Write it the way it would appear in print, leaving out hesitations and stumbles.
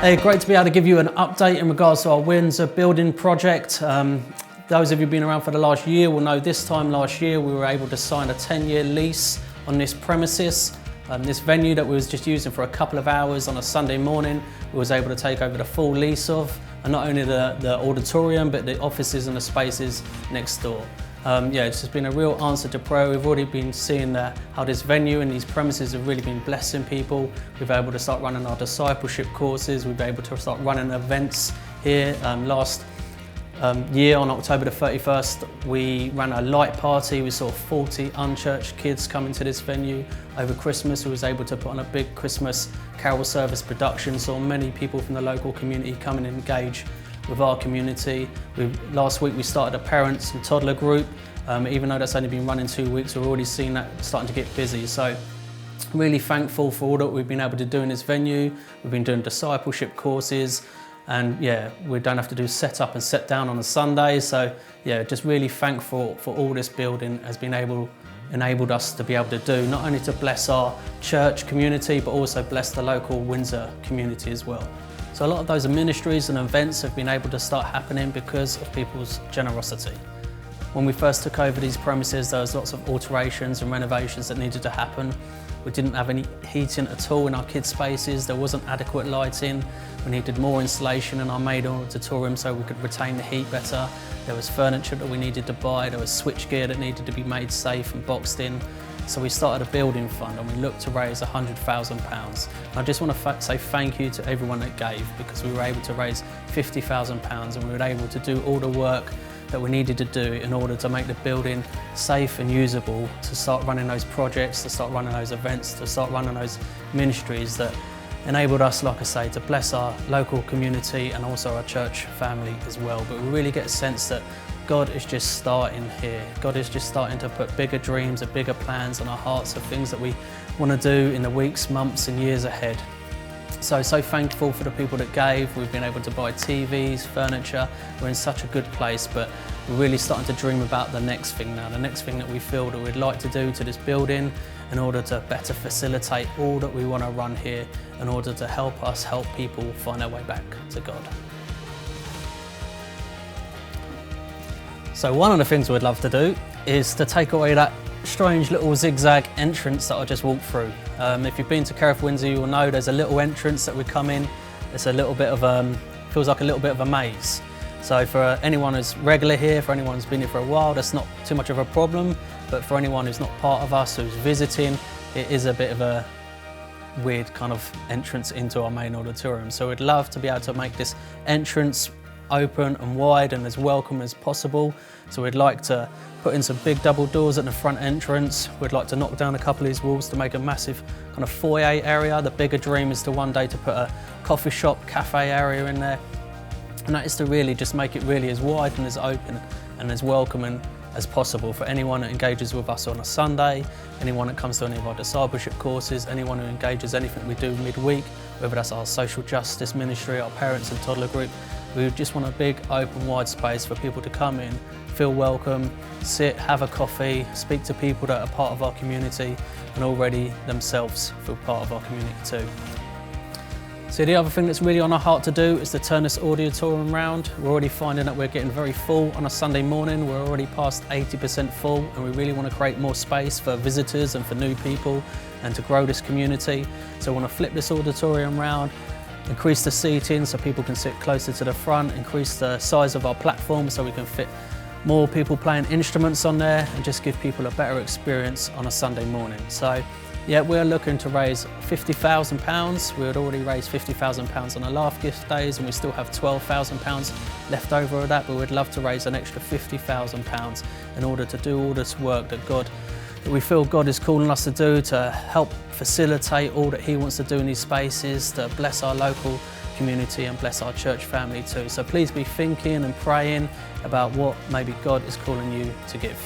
Hey, great to be able to give you an update in regards to our Windsor building project. Those of you who've been around for the last year will know this time last year we were able to sign a 10-year lease on this premises. This venue that we was just using for a couple of hours on a Sunday morning, we was able to take over the full lease of, and not only the auditorium, but the offices and the spaces next door. It's just been a real answer to prayer. We've already been seeing how this venue and these premises have really been blessing people. We've been able to start running our discipleship courses. We've been able to start running events here. Last year on October the 31st, we ran a light party. We saw 40 unchurched kids come into this venue. Over Christmas, we was able to put on a big Christmas carol service production. Saw many people from the local community come and engage with our community. Last week we started a parents and toddler group. Even though that's only been running 2 weeks, we're already seeing that starting to get busy. So really thankful for all that we've been able to do in this venue. We've been doing discipleship courses, and we don't have to do set up and set down on a Sunday. So just really thankful for all this building has been enabled us to be able to do, not only to bless our church community, but also bless the local Windsor community as well. So a lot of those ministries and events have been able to start happening because of people's generosity. When we first took over these premises, there was lots of alterations and renovations that needed to happen. We didn't have any heating at all in our kids' spaces. There wasn't adequate lighting. We needed more insulation in our main auditorium so we could retain the heat better. There was furniture that we needed to buy. There was switchgear that needed to be made safe and boxed in. So we started a building fund and we looked to raise £100,000. I just want to say thank you to everyone that gave, because we were able to raise £50,000 and we were able to do all the work that we needed to do in order to make the building safe and usable, to start running those projects, to start running those events, to start running those ministries that enabled us, like I say, to bless our local community and also our church family as well. But we really get a sense that God is just starting here. God is just starting to put bigger dreams and bigger plans on our hearts of things that we want to do in the weeks, months and years ahead. So thankful for the people that gave. We've been able to buy TVs, furniture. We're in such a good place, but we're really starting to dream about the next thing now, the next thing that we feel that we'd like to do to this building in order to better facilitate all that we want to run here, in order to help us help people find their way back to God. So one of the things we'd love to do is to take away that strange little zigzag entrance that I just walked through. If you've been to Kerith Windsor, you'll know there's a little entrance that we come in. It's a little bit of feels like a little bit of a maze. So for anyone who's regular here, for anyone who's been here for a while, that's not too much of a problem. But for anyone who's not part of us, who's visiting, it is a bit of a weird kind of entrance into our main auditorium. So we'd love to be able to make this entrance open and wide and as welcome as possible. So we'd like to put in some big double doors at the front entrance. We'd like to knock down a couple of these walls to make a massive kind of foyer area. The bigger dream is to one day to put a coffee shop, cafe area in there. And that is to really just make it really as wide and as open and as welcoming as possible for anyone that engages with us on a Sunday, anyone that comes to any of our discipleship courses, anyone who engages anything we do midweek, whether that's our social justice ministry, our parents and toddler group. We just want a big, open, wide space for people to come in, feel welcome, sit, have a coffee, speak to people that are part of our community and already themselves feel part of our community too. So the other thing that's really on our heart to do is to turn this auditorium round. We're already finding that we're getting very full on a Sunday morning. We're already past 80% full and we really want to create more space for visitors and for new people and to grow this community. So we want to flip this auditorium round, increase the seating so people can sit closer to the front, increase the size of our platform so we can fit more people playing instruments on there and just give people a better experience on a Sunday morning. So we're looking to raise £50,000. We had already raised £50,000 on the last gift days and we still have £12,000 left over of that, but we'd love to raise an extra £50,000 in order to do all this work that we feel God is calling us to do, to help facilitate all that He wants to do in these spaces, to bless our local community and bless our church family too. So please be thinking and praying about what maybe God is calling you to give.